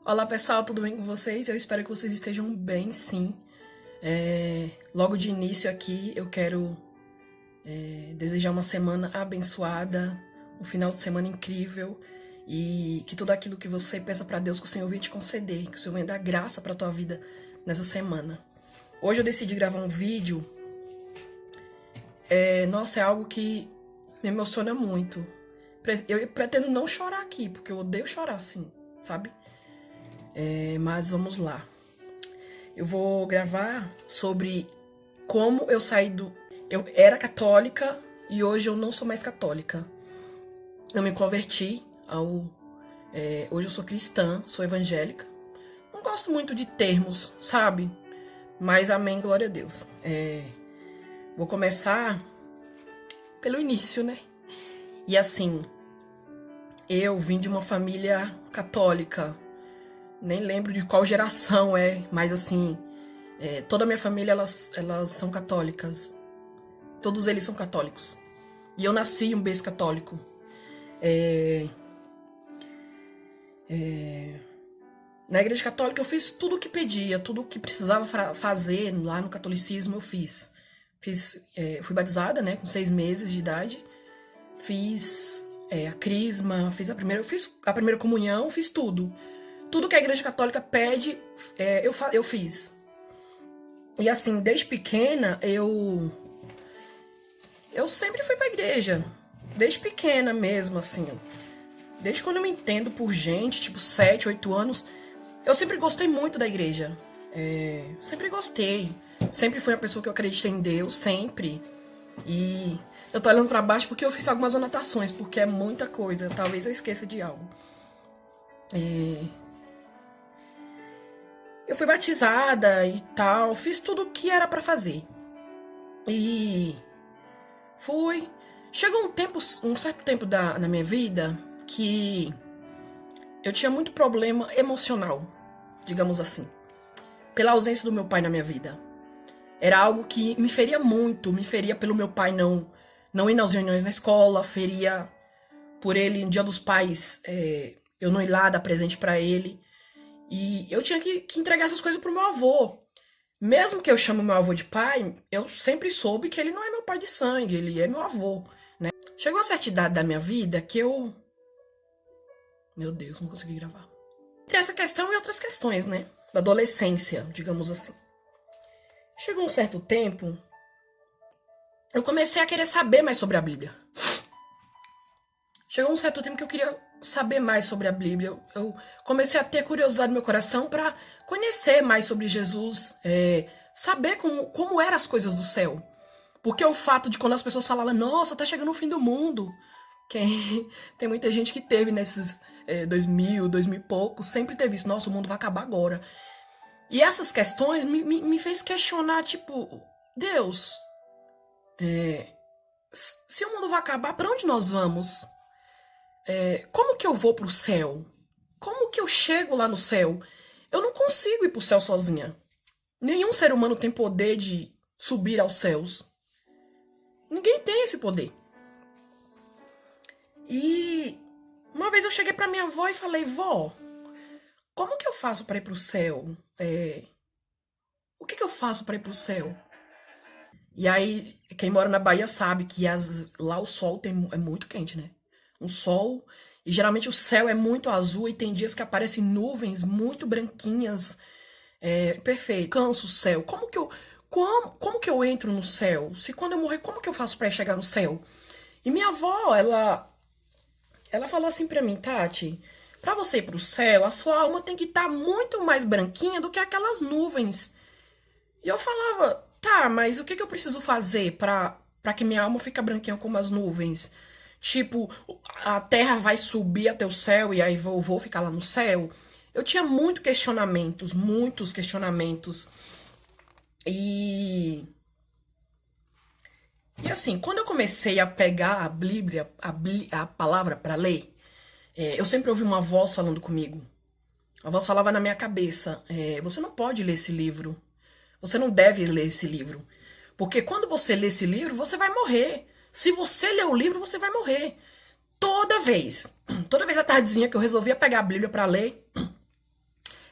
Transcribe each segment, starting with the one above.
Olá pessoal, tudo bem com vocês? Eu espero que vocês estejam bem, sim. Logo de início aqui eu quero desejar uma semana abençoada, um final de semana incrível e que tudo aquilo que você peça para Deus que o Senhor venha te conceder, que o Senhor venha dar graça para tua vida nessa semana. Hoje eu decidi gravar um vídeo, nossa, é algo que me emociona muito. Eu pretendo não chorar aqui, porque eu odeio chorar assim, sabe? Mas vamos lá. Eu vou gravar sobre como eu saí do... Eu era católica e hoje eu não sou mais católica. Eu me converti ao... hoje eu sou cristã, sou evangélica. Não gosto muito de termos, sabe? Mas amém, glória a Deus. Vou começar pelo início, né? E assim, eu vim de uma família católica. Nem lembro de qual geração mas assim, toda a minha família, elas são católicas. Todos eles são católicos. E eu nasci em um berço católico. Na igreja católica eu fiz tudo o que pedia, tudo o que precisava fazer lá no catolicismo eu fiz. Fui batizada, né, com 6 meses de idade. Fiz a crisma, fiz a primeira comunhão, fiz tudo. Tudo que a igreja católica pede, eu fiz. E assim, desde pequena, eu sempre fui pra igreja. Desde pequena mesmo, assim. Desde quando eu me entendo por gente, tipo 7, 8 anos, eu sempre gostei muito da igreja. Sempre gostei. Sempre fui uma pessoa que eu acreditei em Deus, sempre. E eu tô olhando pra baixo porque eu fiz algumas anotações, porque é muita coisa. Talvez eu esqueça de algo. Eu fui batizada e tal, fiz tudo o que era pra fazer. E fui. Chegou um certo tempo na minha vida que eu tinha muito problema emocional, digamos assim, pela ausência do meu pai na minha vida. Era algo que me feria muito, me feria pelo meu pai não ir nas reuniões na escola, feria por ele no Dia dos Pais, eu não ir lá dar presente pra ele. E eu tinha que entregar essas coisas pro meu avô. Mesmo que eu chame meu avô de pai, eu sempre soube que ele não é meu pai de sangue, ele é meu avô, né? Chegou uma certa idade da minha vida que eu... Meu Deus, não consegui gravar. Entre essa questão e outras questões, né? Da adolescência, digamos assim. Chegou um certo tempo, eu comecei a querer saber mais sobre a Bíblia. Chegou um certo tempo que eu queria saber mais sobre a Bíblia. Eu comecei a ter curiosidade no meu coração para conhecer mais sobre Jesus, saber como eram as coisas do céu. Porque o fato de quando as pessoas falavam, nossa, tá chegando o fim do mundo. Tem muita gente que teve nesses 2000 e pouco, sempre teve isso, nossa, o mundo vai acabar agora. E essas questões me fez questionar, tipo, Deus, se o mundo vai acabar, para onde nós vamos? Como que eu vou pro céu? Como que eu chego lá no céu? Eu não consigo ir pro céu sozinha. Nenhum ser humano tem poder de subir aos céus. Ninguém tem esse poder. E uma vez eu cheguei pra minha avó e falei, vó, como que eu faço pra ir pro céu? O que eu faço pra ir pro céu? E aí, quem mora na Bahia sabe que lá o sol é muito quente, né? Um sol, e geralmente o céu é muito azul e tem dias que aparecem nuvens muito branquinhas. Perfeito. Canso o céu. Como que eu entro no céu? Se quando eu morrer, como que eu faço pra chegar no céu? E minha avó, ela falou assim pra mim, Tati, pra você ir pro céu, a sua alma tem que estar muito mais branquinha do que aquelas nuvens. E eu falava, tá, mas o que eu preciso fazer pra que minha alma fique branquinha como as nuvens? Tipo, a terra vai subir até o céu e aí eu vou ficar lá no céu? Eu tinha muitos questionamentos. E assim, quando eu comecei a pegar a Bíblia, a palavra pra ler, eu sempre ouvi uma voz falando comigo. A voz falava na minha cabeça, você não pode ler esse livro. Você não deve ler esse livro. Porque quando você lê esse livro, você vai morrer. Se você ler o livro, você vai morrer. Toda vez à tardezinha que eu resolvia pegar a Bíblia pra ler,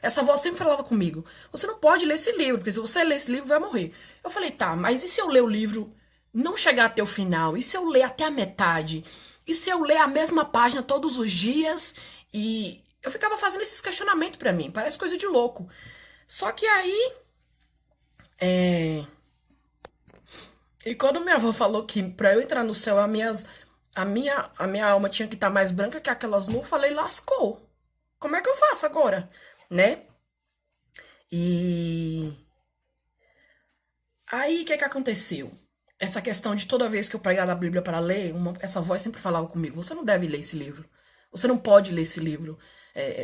Essa voz sempre falava comigo: você não pode ler esse livro, porque se você ler esse livro, vai morrer. Eu falei: tá, mas e se eu ler o livro, não chegar até o final? E se eu ler até a metade? E se eu ler a mesma página todos os dias? E eu ficava fazendo esses questionamentos pra mim, parece coisa de louco. Só que aí, é, e quando minha avó falou que pra eu entrar no céu, a minha alma tinha que estar mais branca que aquelas nuvens, eu falei: lascou. Como é que eu faço agora? Né? E aí, o que que aconteceu? Essa questão de toda vez que eu pegava a Bíblia para ler, essa voz sempre falava comigo: você não deve ler esse livro. Você não pode ler esse livro.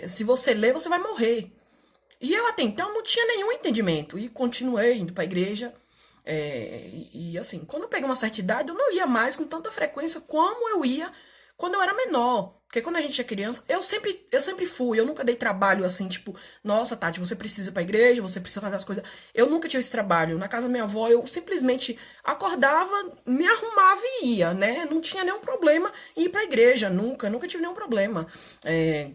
Se você ler, você vai morrer. E eu até então não tinha nenhum entendimento. E continuei indo para a igreja. Assim, quando eu peguei uma certa idade, eu não ia mais com tanta frequência como eu ia quando eu era menor. Porque quando a gente é criança, eu sempre fui, eu nunca dei trabalho assim, tipo, nossa, Tati, você precisa ir pra igreja, você precisa fazer as coisas. Eu nunca tive esse trabalho. Na casa da minha avó, eu simplesmente acordava, me arrumava e ia, né? Não tinha nenhum problema em ir pra igreja, nunca tive nenhum problema. É,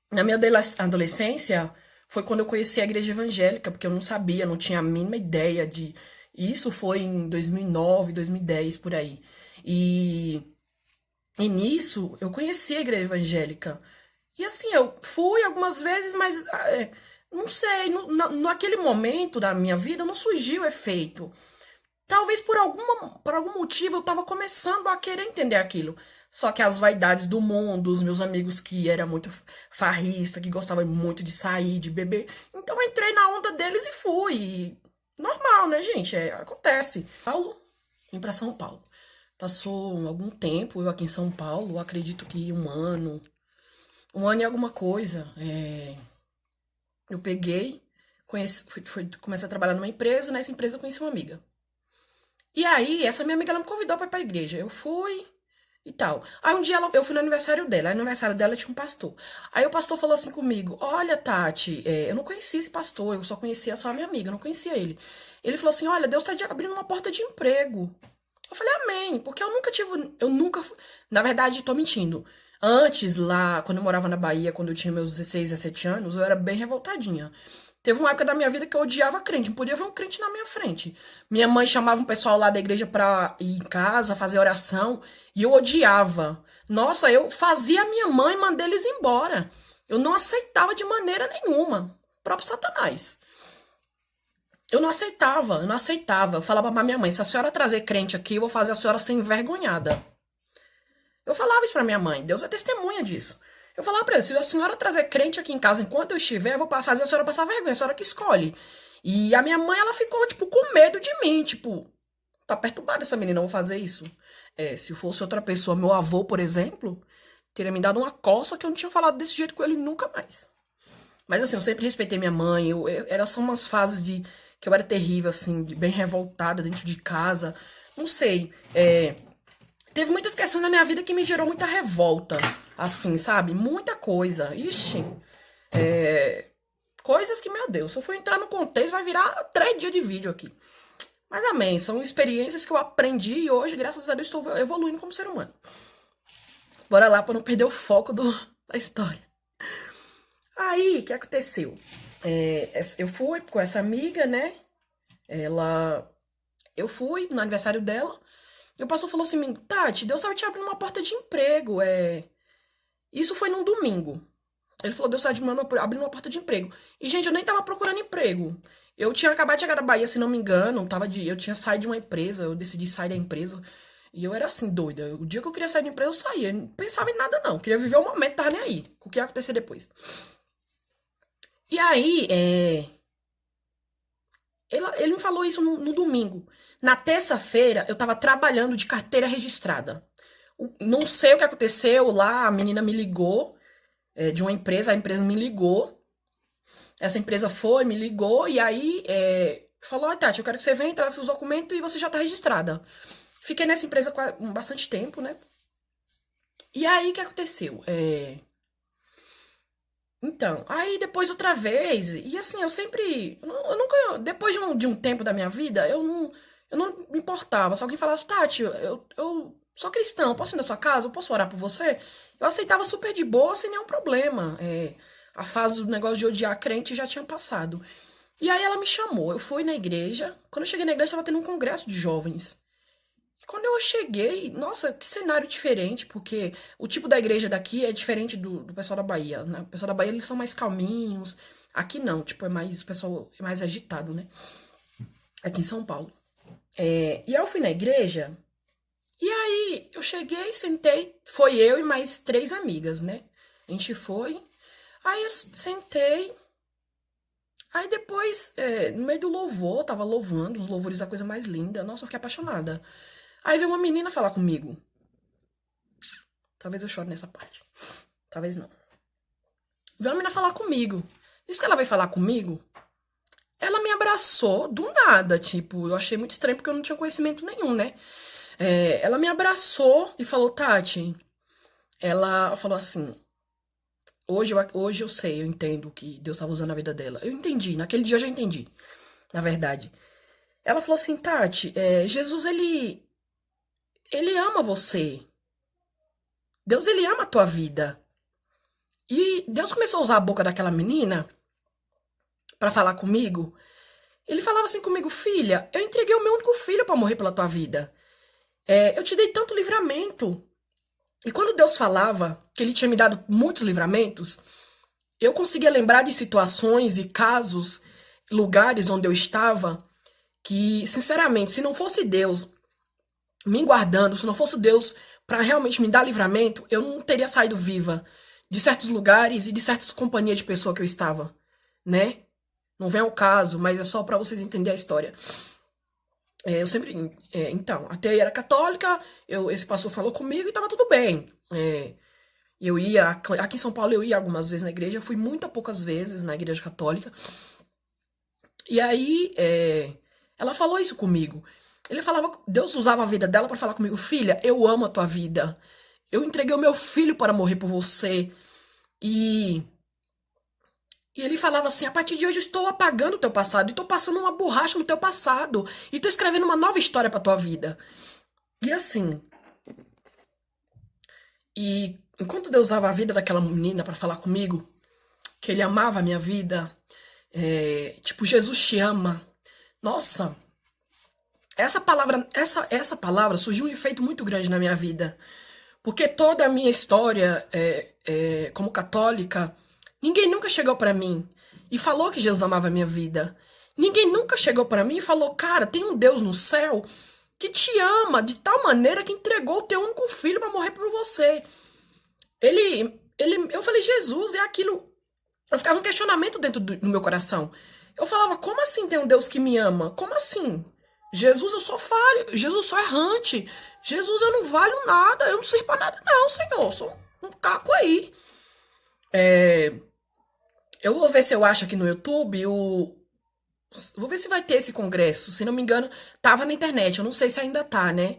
na minha adolescência, foi quando eu conheci a igreja evangélica, porque eu não sabia, não tinha a mínima ideia de. Isso foi em 2009, 2010, por aí. E, e nisso, eu conheci a igreja evangélica. E assim, eu fui algumas vezes, mas não sei, naquele momento da minha vida não surgiu efeito. Talvez por algum motivo eu estava começando a querer entender aquilo. Só que as vaidades do mundo, os meus amigos que eram muito farrista, que gostavam muito de sair, de beber. Então eu entrei na onda deles e fui. Normal, né, gente? Acontece. Paulo, vim para São Paulo. Passou algum tempo eu aqui em São Paulo, acredito que um ano e alguma coisa. Eu peguei, comecei a trabalhar numa empresa, nessa empresa eu conheci uma amiga. E aí, essa minha amiga, ela me convidou pra ir pra igreja. Eu fui e tal. Aí um dia eu fui no aniversário dela. Aí no aniversário dela tinha um pastor. Aí o pastor falou assim comigo: olha, Tati, eu não conhecia esse pastor, eu só conhecia só a minha amiga, eu não conhecia ele. Ele falou assim: olha, Deus tá abrindo uma porta de emprego. Eu falei: amém, porque na verdade, tô mentindo. Antes, lá, quando eu morava na Bahia, quando eu tinha meus 16, 17 anos, eu era bem revoltadinha. Teve uma época da minha vida que eu odiava crente, não podia ver um crente na minha frente. Minha mãe chamava um pessoal lá da igreja pra ir em casa, fazer oração, e eu odiava. Nossa, eu fazia a minha mãe mandar eles embora. Eu não aceitava de maneira nenhuma. O próprio Satanás. Eu não aceitava, eu não aceitava. Eu falava pra minha mãe: se a senhora trazer crente aqui, eu vou fazer a senhora ser envergonhada. Eu falava isso pra minha mãe, Deus é testemunha disso. Eu falava pra ela: se a senhora trazer crente aqui em casa enquanto eu estiver, eu vou fazer a senhora passar vergonha, a senhora que escolhe. E a minha mãe, ela ficou, tipo, com medo de mim, tipo, tá perturbada essa menina, eu vou fazer isso. Se fosse outra pessoa, meu avô, por exemplo, teria me dado uma coça que eu não tinha falado desse jeito com ele nunca mais. Mas assim, eu sempre respeitei minha mãe, era só umas fases de que eu era terrível, assim, bem revoltada dentro de casa. Não sei. Teve muitas questões na minha vida que me gerou muita revolta, assim, sabe? Muita coisa. Ixi. Coisas que, meu Deus, se eu for entrar no contexto, vai virar 3 dias de vídeo aqui. Mas amém, são experiências que eu aprendi e hoje, graças a Deus, estou evoluindo como ser humano. Bora lá pra não perder o foco da história. Aí, o que aconteceu? Eu fui com essa amiga, né? Eu fui no aniversário dela. E o pastor falou assim: Tati, Deus estava te abrindo uma porta de emprego. Isso foi num domingo. Ele falou: Deus estava abrindo uma porta de emprego. E, gente, eu nem tava procurando emprego. Eu tinha acabado de chegar da Bahia, se não me engano. Eu tinha saído de uma empresa, eu decidi sair da empresa. E eu era assim, doida. O dia que eu queria sair da empresa, eu saía. Eu não pensava em nada, não. Eu queria viver o momento, tava nem aí. Com o que ia acontecer depois. E aí, ele me falou isso no domingo. Na terça-feira, eu tava trabalhando de carteira registrada. Não sei o que aconteceu lá, a menina me ligou, de uma empresa, a empresa me ligou. Essa empresa me ligou, e aí falou: "Ó, Tati, eu quero que você venha entrar seus documentos e você já tá registrada." Fiquei nessa empresa bastante tempo, né? E aí, o que aconteceu? Então, aí depois outra vez, e assim, eu nunca, depois de um tempo da minha vida, eu não me importava. Se alguém falasse: Tati, eu sou cristão, posso ir na sua casa? Eu posso orar por você? Eu aceitava super de boa, sem nenhum problema. A fase do negócio de odiar crente já tinha passado. E aí ela me chamou, eu fui na igreja. Quando eu cheguei na igreja, estava tendo um congresso de jovens. E quando eu cheguei, nossa, que cenário diferente, porque o tipo da igreja daqui é diferente do pessoal da Bahia, né? O pessoal da Bahia, eles são mais calminhos. Aqui não, tipo, o pessoal é mais agitado, né? Aqui em São Paulo. E aí eu fui na igreja, e aí eu cheguei, sentei, foi eu e mais 3 amigas, né? A gente foi, aí eu sentei, aí depois, no meio do louvor, tava louvando, os louvores, a coisa mais linda, nossa, eu fiquei apaixonada. Aí veio uma menina falar comigo. Talvez eu chore nessa parte, talvez não. Veio uma menina falar comigo, disse que ela veio falar comigo, ela me abraçou do nada, tipo, eu achei muito estranho porque eu não tinha conhecimento nenhum, né? Ela me abraçou e falou, Tati, ela falou assim, hoje eu sei, eu entendo que Deus estava usando a vida dela. Eu entendi, naquele dia eu já entendi, na verdade. Ela falou assim, Tati, Jesus, ele ama você. Deus, ele ama a tua vida. E Deus começou a usar a boca daquela menina pra falar comigo. Ele falava assim comigo, filha, eu entreguei o meu único filho pra morrer pela tua vida. Eu te dei tanto livramento. E quando Deus falava que ele tinha me dado muitos livramentos, eu conseguia lembrar de situações e casos, lugares onde eu estava, que, sinceramente, se não fosse Deus me guardando, se não fosse Deus para realmente me dar livramento, eu não teria saído viva de certos lugares e de certas companhias de pessoa que eu estava, né? Não vem ao caso, mas é só para vocês entenderem a história. Eu sempre. Então, até aí era católica, esse pastor falou comigo e tava tudo bem. Eu ia. Aqui em São Paulo eu ia algumas vezes na igreja, eu fui muito poucas vezes na igreja católica. E aí, ela falou isso comigo. Ele falava, Deus usava a vida dela para falar comigo, filha, eu amo a tua vida. Eu entreguei o meu filho para morrer por você. E ele falava assim, a partir de hoje eu estou apagando o teu passado, e estou passando uma borracha no teu passado, e estou escrevendo uma nova história para tua vida. E assim, enquanto Deus usava a vida daquela menina para falar comigo, que ele amava a minha vida, tipo, Jesus te ama. Nossa, essa palavra surgiu um efeito muito grande na minha vida. Porque toda a minha história como católica, ninguém nunca chegou pra mim e falou que Jesus amava a minha vida. Ninguém nunca chegou pra mim e falou, cara, tem um Deus no céu que te ama de tal maneira que entregou o teu único filho pra morrer por você. Eu falei, Jesus, é aquilo. Eu ficava um questionamento dentro do meu coração. Eu falava, como assim tem um Deus que me ama? Como assim? Jesus, eu sou falho. Jesus, eu sou errante. Jesus, eu não valho nada. Eu não sirvo pra nada, não, Senhor. Eu sou um caco aí. Eu vou ver se eu acho aqui no YouTube Vou ver se vai ter esse congresso. Se não me engano, tava na internet. Eu não sei se ainda tá, né?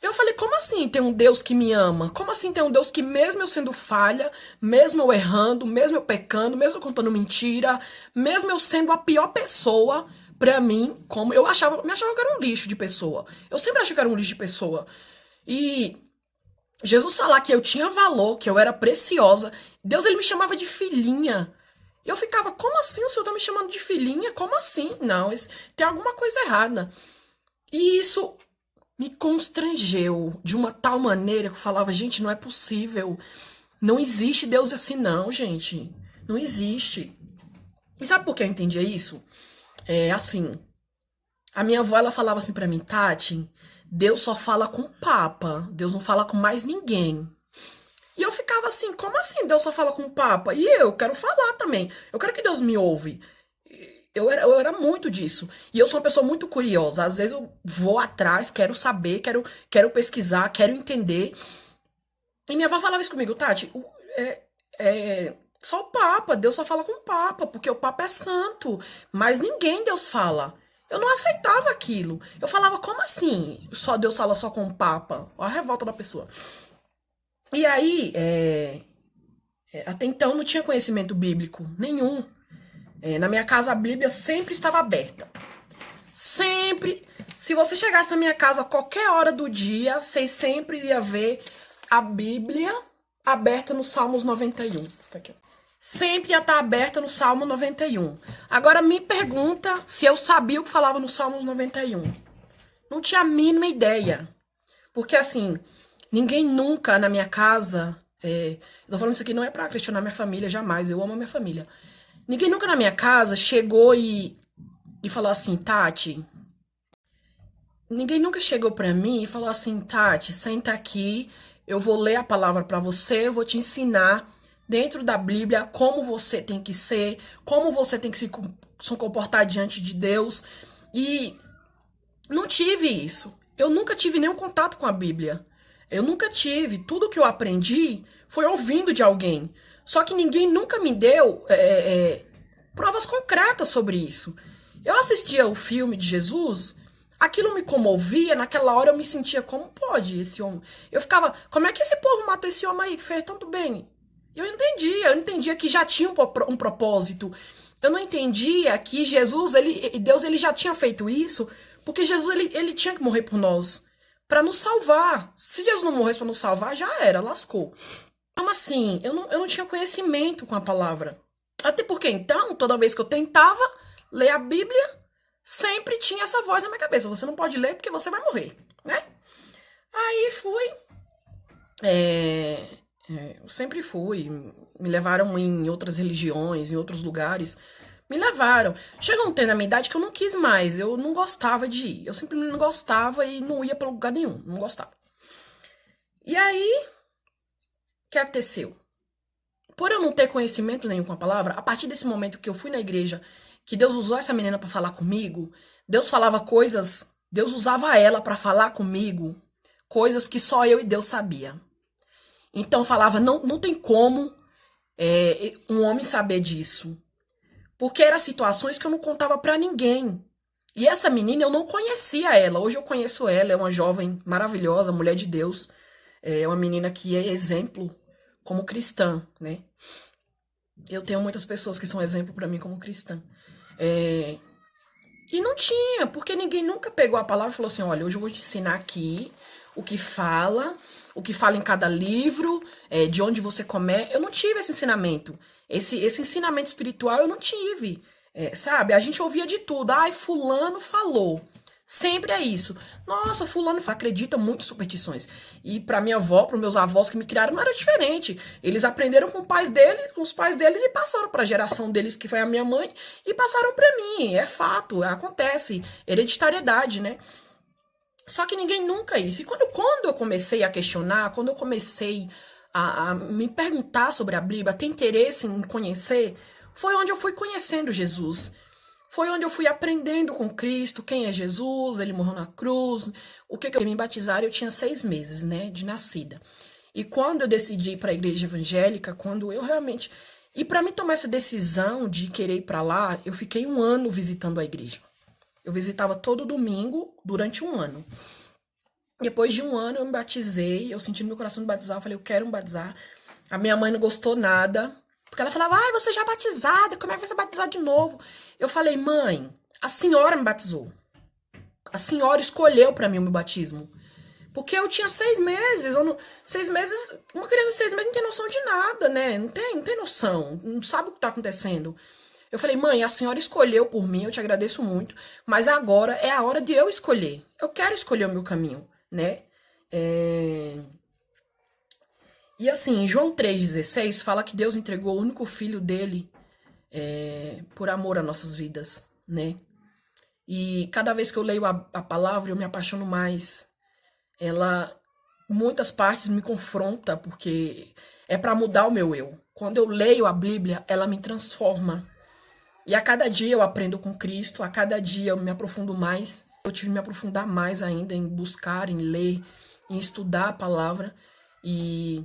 Eu falei, como assim tem um Deus que me ama? Como assim tem um Deus que mesmo eu sendo falha, mesmo eu errando, mesmo eu pecando, mesmo eu contando mentira, mesmo eu sendo a pior pessoa, pra mim, como me achava que eu era um lixo de pessoa. Eu sempre achei que eu era um lixo de pessoa. E Jesus falar que eu tinha valor, que eu era preciosa, Deus ele me chamava de filhinha. Eu ficava, como assim o Senhor tá me chamando de filhinha? Como assim? Não, tem alguma coisa errada. E isso me constrangeu de uma tal maneira que eu falava, gente, não é possível. Não existe Deus assim, não, gente. Não existe. E sabe por que eu entendia isso? Assim, a minha avó, ela falava assim pra mim, Tati, Deus só fala com o Papa, Deus não fala com mais ninguém. E eu ficava assim, como assim Deus só fala com o Papa? E eu quero falar também, eu quero que Deus me ouve. Eu era muito disso. E eu sou uma pessoa muito curiosa. Às vezes eu vou atrás, quero saber, quero pesquisar, quero entender. E minha avó falava isso comigo, Tati, só o Papa, Deus só fala com o Papa, porque o Papa é santo. Mas ninguém Deus fala. Eu não aceitava aquilo. Eu falava, como assim? Só Deus fala só com o Papa? Olha a revolta da pessoa. E aí, até então não tinha conhecimento bíblico nenhum. Na minha casa a Bíblia sempre estava aberta. Sempre. Se você chegasse na minha casa a qualquer hora do dia, vocês sempre ia ver a Bíblia aberta no Salmos 91. Tá aqui, ó. sempre ia estar aberta no Salmo 91. Agora me pergunta se eu sabia o que falava no Salmo 91. Não tinha a mínima ideia. Porque assim, ninguém nunca na minha casa. Eu tô falando isso aqui não é pra questionar minha família, jamais. Eu amo a minha família. Ninguém nunca na minha casa chegou e falou assim, Tati. Ninguém nunca chegou pra mim e falou assim, Tati, senta aqui, eu vou ler a palavra pra você, eu vou te ensinar dentro da Bíblia como você tem que ser, como você tem que se comportar diante de Deus. E não tive isso. Eu nunca tive nenhum contato com a Bíblia. Eu nunca tive. Tudo que eu aprendi foi ouvindo de alguém. Só que ninguém nunca me deu provas concretas sobre isso. Eu assistia o filme de Jesus, aquilo me comovia, naquela hora eu me sentia como pode esse homem. Eu ficava, como é que esse povo mata esse homem aí que fez tanto bem? Eu entendia que já tinha um propósito. Eu não entendia que Jesus, Deus, ele já tinha feito isso, porque Jesus, ele tinha que morrer por nós, para nos salvar. Se Jesus não morresse para nos salvar, já era, lascou. Então, assim, eu não tinha conhecimento com a palavra. Até porque, então, toda vez que eu tentava ler a Bíblia, sempre tinha essa voz na minha cabeça. Você não pode ler porque você vai morrer, né? Aí fui. Eu sempre fui. Me levaram em outras religiões, em outros lugares. Me levaram. Chegou um tempo na minha idade que eu não quis mais. Eu não gostava de ir. Eu simplesmente não gostava e não ia pra lugar nenhum. Não gostava. E aí, o que aconteceu? Por eu não ter conhecimento nenhum com a palavra, a partir desse momento que eu fui na igreja, que Deus usou essa menina para falar comigo, Deus falava coisas, Deus usava ela para falar comigo, coisas que só eu e Deus sabia. Então falava, não tem como um homem saber disso. Porque eram situações que eu não contava para ninguém. E essa menina, eu não conhecia ela. Hoje eu conheço ela, é uma jovem maravilhosa, mulher de Deus. É uma menina que é exemplo como cristã, né? Eu tenho muitas pessoas que são exemplo para mim como cristã. E não tinha, porque ninguém nunca pegou a palavra e falou assim, olha, hoje eu vou te ensinar aqui o que fala em cada livro, de onde você começa. Eu não tive esse ensinamento. Esse ensinamento espiritual eu não tive. Sabe? A gente ouvia de tudo. Ai, fulano falou. Sempre é isso. Nossa, fulano acredita muito em superstições. E para minha avó, para meus avós que me criaram, não era diferente. Eles aprenderam com os pais deles e passaram para a geração deles, que foi a minha mãe, e passaram para mim. É fato, acontece. Hereditariedade, né? Só que ninguém nunca isso. E quando eu comecei a questionar, quando eu comecei a me perguntar sobre a Bíblia, a ter interesse em conhecer, foi onde eu fui conhecendo Jesus. Foi onde eu fui aprendendo com Cristo, quem é Jesus, ele morreu na cruz, o que eu me batizar, eu tinha 6 meses, né, de nascida. E quando eu decidi ir para a igreja evangélica, quando eu realmente... E para mim tomar essa decisão de querer ir para lá, eu fiquei 1 ano visitando a igreja. Eu visitava todo domingo durante 1 ano. Depois de 1 ano eu me batizei, eu senti no meu coração de batizar, eu falei, eu quero me batizar. A minha mãe não gostou nada, porque ela falava, ai, você já é batizada, como é que vai ser batizar de novo? Eu falei, mãe, a senhora me batizou. A senhora escolheu pra mim o meu batismo. Porque eu tinha 6 meses, 6 meses, uma criança de 6 meses não tem noção de nada, né? Não tem noção, não sabe o que tá acontecendo. Eu falei, mãe, a senhora escolheu por mim, eu te agradeço muito, mas agora é a hora de eu escolher. Eu quero escolher o meu caminho, né? E assim, João 3,16 fala que Deus entregou o único filho dele por amor às nossas vidas, né? E cada vez que eu leio a palavra, eu me apaixono mais. Ela, muitas partes me confronta, porque é para mudar o meu eu. Quando eu leio a Bíblia, ela me transforma. E a cada dia eu aprendo com Cristo, a cada dia eu me aprofundo mais. Eu tive que me aprofundar mais ainda em buscar, em ler, em estudar a palavra. E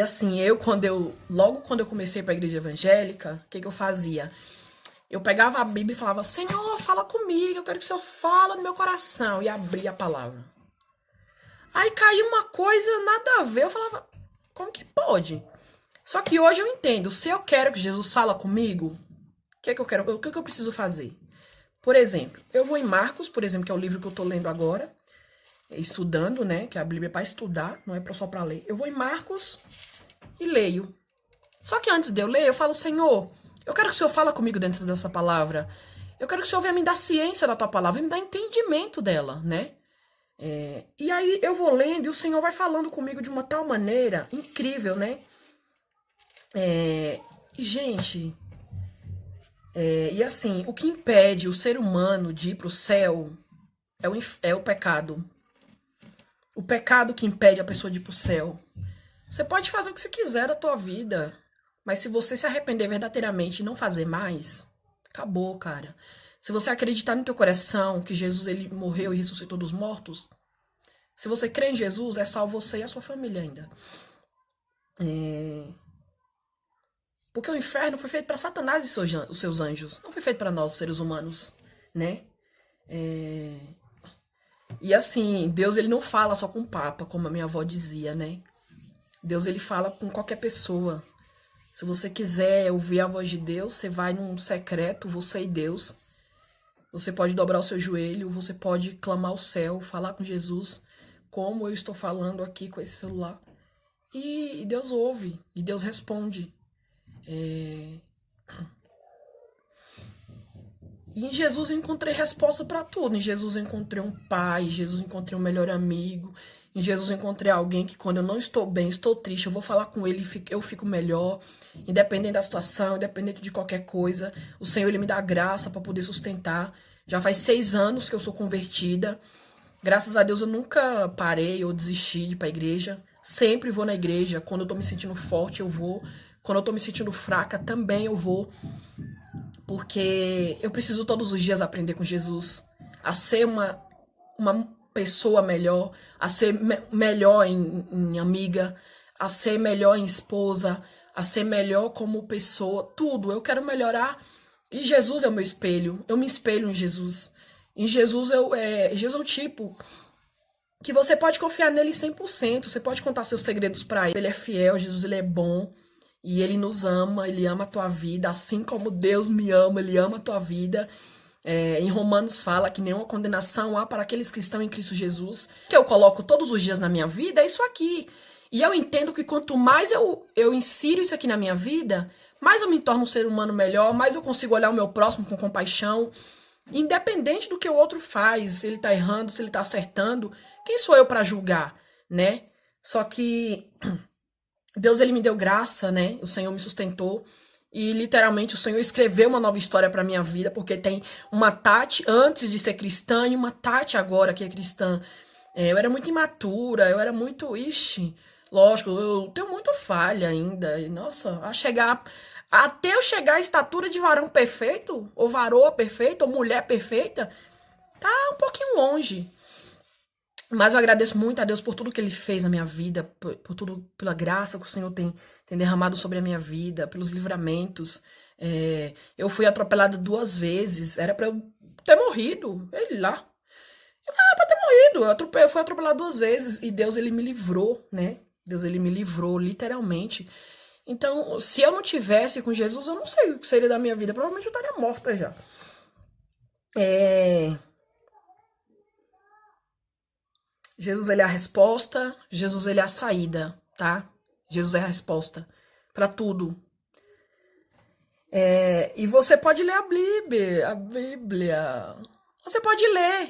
assim, logo quando eu comecei para a igreja evangélica, o que eu fazia? Eu pegava a Bíblia e falava, Senhor, fala comigo, eu quero que o Senhor fale no meu coração. E abria a palavra. Aí caiu uma coisa, nada a ver. Eu falava, como que pode? Só que hoje eu entendo, se eu quero que Jesus fala comigo, o que eu preciso fazer? Por exemplo, eu vou em Marcos, por exemplo, que é o livro que eu estou lendo agora, estudando, né? Que a Bíblia é para estudar, não é só para ler. Eu vou em Marcos e leio. Só que antes de eu ler, eu falo, Senhor, eu quero que o Senhor fale comigo dentro dessa palavra. Eu quero que o Senhor venha me dar ciência da tua palavra, me dar entendimento dela, né? E aí eu vou lendo e o Senhor vai falando comigo de uma tal maneira incrível, né? E, gente, e assim, o que impede o ser humano de ir para o céu é o pecado. O pecado que impede a pessoa de ir para o céu. Você pode fazer o que você quiser da tua vida, mas se você se arrepender verdadeiramente e não fazer mais, acabou, cara. Se você acreditar no teu coração que Jesus ele morreu e ressuscitou dos mortos, se você crê em Jesus, é salvo você e a sua família ainda. Porque o inferno foi feito para Satanás e os seus anjos, não foi feito para nós, seres humanos, né? E assim, Deus ele não fala só com o Papa, como a minha avó dizia, né? Deus ele fala com qualquer pessoa. Se você quiser ouvir a voz de Deus, você vai num secreto, você e Deus. Você pode dobrar o seu joelho, você pode clamar ao céu, falar com Jesus, como eu estou falando aqui com esse celular. E Deus ouve, e Deus responde. E em Jesus eu encontrei resposta para tudo. Em Jesus eu encontrei um pai, em Jesus eu encontrei um melhor amigo. Em Jesus eu encontrei alguém que quando eu não estou bem, estou triste, eu vou falar com ele e eu fico melhor. Independente da situação, independente de qualquer coisa. O Senhor ele me dá graça para poder sustentar. Já faz 6 anos que eu sou convertida. Graças a Deus eu nunca parei ou desisti de ir para a igreja. Sempre vou na igreja. Quando eu tô me sentindo forte, eu vou. Quando eu tô me sentindo fraca, também eu vou. Porque eu preciso todos os dias aprender com Jesus. A ser uma pessoa melhor. A ser melhor em amiga. A ser melhor em esposa. A ser melhor como pessoa. Tudo. Eu quero melhorar. E Jesus é o meu espelho. Eu me espelho em Jesus. Em Jesus, Jesus é um tipo que você pode confiar nele 100%. Você pode contar seus segredos para ele. Ele é fiel, Jesus ele é bom. E ele nos ama, ele ama a tua vida. Assim como Deus me ama, ele ama a tua vida. Em Romanos fala que nenhuma condenação há para aqueles que estão em Cristo Jesus. Que eu coloco todos os dias na minha vida, é isso aqui. E eu entendo que quanto mais eu insiro isso aqui na minha vida, mais eu me torno um ser humano melhor, mais eu consigo olhar o meu próximo com compaixão. Independente do que o outro faz, se ele tá errando, se ele tá acertando, quem sou eu para julgar, né? Só que Deus ele me deu graça, né? O Senhor me sustentou e literalmente o Senhor escreveu uma nova história para minha vida, porque tem uma Tati antes de ser cristã e uma Tati agora que é cristã. Eu era muito imatura, eu era muito, lógico, eu tenho muita falha ainda. E, nossa, até eu chegar à estatura de varão perfeito, ou varoa perfeita, ou mulher perfeita, tá um pouquinho longe. Mas eu agradeço muito a Deus por tudo que Ele fez na minha vida, por tudo, pela graça que o Senhor tem derramado sobre a minha vida, pelos livramentos. Eu fui atropelada 2 vezes, era pra eu ter morrido, ele lá. Era pra ter morrido, eu fui atropelada 2 vezes e Deus, Ele me livrou, né? Deus, Ele me livrou, literalmente. Então, se eu não tivesse com Jesus, eu não sei o que seria da minha vida. Provavelmente eu estaria morta já. Jesus, ele é a resposta. Jesus, ele é a saída, tá? Jesus é a resposta para tudo. E você pode ler a Bíblia. Você pode ler.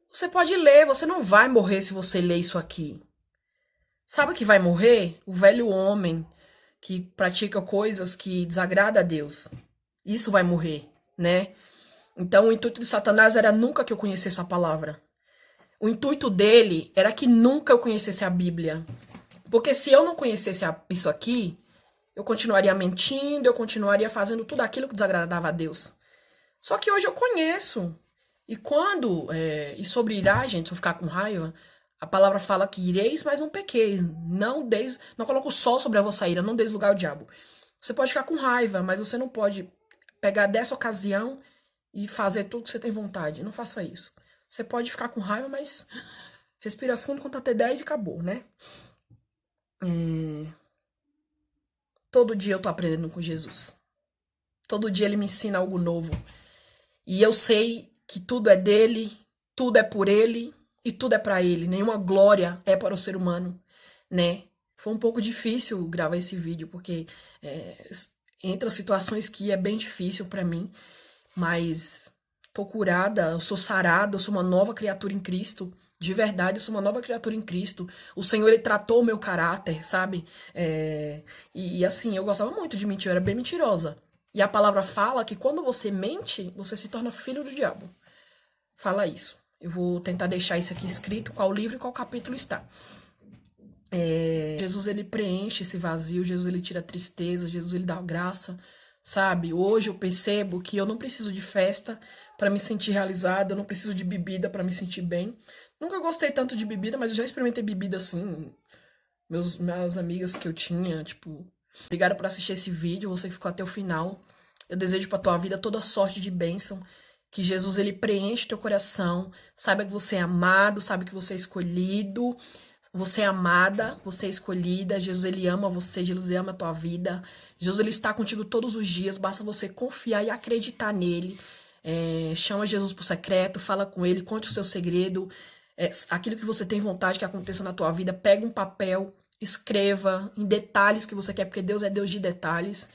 Você pode ler. Você não vai morrer se você ler isso aqui. Sabe o que vai morrer? O velho homem que pratica coisas que desagrada a Deus. Isso vai morrer, né? Então o intuito de Satanás era nunca que eu conhecesse a palavra. O intuito dele era que nunca eu conhecesse a Bíblia. Porque se eu não conhecesse isso aqui, eu continuaria mentindo, eu continuaria fazendo tudo aquilo que desagradava a Deus. Só que hoje eu conheço. E e sobre irá, gente, se eu ficar com raiva, a palavra fala que ireis, mas não pequeis. Não coloca o sol sobre a vossa ira, não deis lugar ao diabo. Você pode ficar com raiva, mas você não pode pegar dessa ocasião e fazer tudo que você tem vontade. Não faça isso. Você pode ficar com raiva, mas respira fundo, conta até 10 e acabou, né? Todo dia eu tô aprendendo com Jesus. Todo dia ele me ensina algo novo. E eu sei que tudo é dele, tudo é por ele e tudo é para ele. Nenhuma glória é para o ser humano, né? Foi um pouco difícil gravar esse vídeo, porque entra situações que é bem difícil pra mim, mas tô curada, eu sou sarada, eu sou uma nova criatura em Cristo. De verdade, eu sou uma nova criatura em Cristo. O Senhor, ele tratou o meu caráter, sabe? E assim, eu gostava muito de mentir, eu era bem mentirosa. E a palavra fala que quando você mente, você se torna filho do diabo. Fala isso. Eu vou tentar deixar isso aqui escrito, qual livro e qual capítulo está. Jesus, ele preenche esse vazio, Jesus, ele tira a tristeza, Jesus, ele dá graça, sabe? Hoje eu percebo que eu não preciso de festa para me sentir realizada, eu não preciso de bebida para me sentir bem. Nunca gostei tanto de bebida, mas eu já experimentei bebida assim. Minhas amigas que eu tinha, tipo. Obrigada por assistir esse vídeo, você que ficou até o final. Eu desejo pra tua vida toda sorte de bênção. Que Jesus, ele preenche teu coração. Saiba que você é amado, sabe que você é escolhido. Você é amada, você é escolhida. Jesus, ele ama você, Jesus, ele ama a tua vida. Jesus, ele está contigo todos os dias. Basta você confiar e acreditar nele. Chama Jesus pro secreto, fala com ele, conte o seu segredo. Aquilo que você tem vontade que aconteça na tua vida, pega um papel, escreva em detalhes que você quer, porque Deus é Deus de detalhes.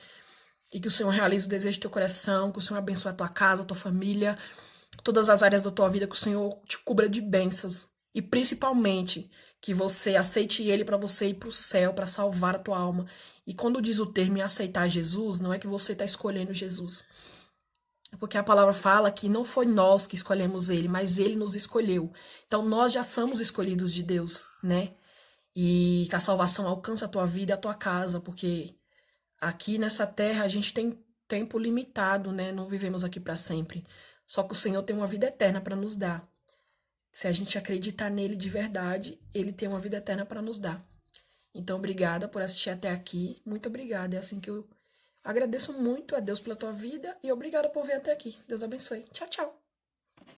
E que o Senhor realize o desejo do teu coração, que o Senhor abençoe a tua casa, a tua família, todas as áreas da tua vida, que o Senhor te cubra de bênçãos. E principalmente, que você aceite Ele para você ir para o céu, para salvar a tua alma. E quando diz o termo aceitar Jesus, não é que você está escolhendo Jesus. Porque a palavra fala que não foi nós que escolhemos Ele, mas Ele nos escolheu. Então nós já somos escolhidos de Deus, né? E que a salvação alcance a tua vida e a tua casa, porque aqui nessa terra a gente tem tempo limitado, né? Não vivemos aqui para sempre. Só que o Senhor tem uma vida eterna para nos dar. Se a gente acreditar nele de verdade, ele tem uma vida eterna para nos dar. Então, obrigada por assistir até aqui. Muito obrigada. É assim que eu agradeço muito a Deus pela tua vida e obrigada por vir até aqui. Deus abençoe. Tchau, tchau.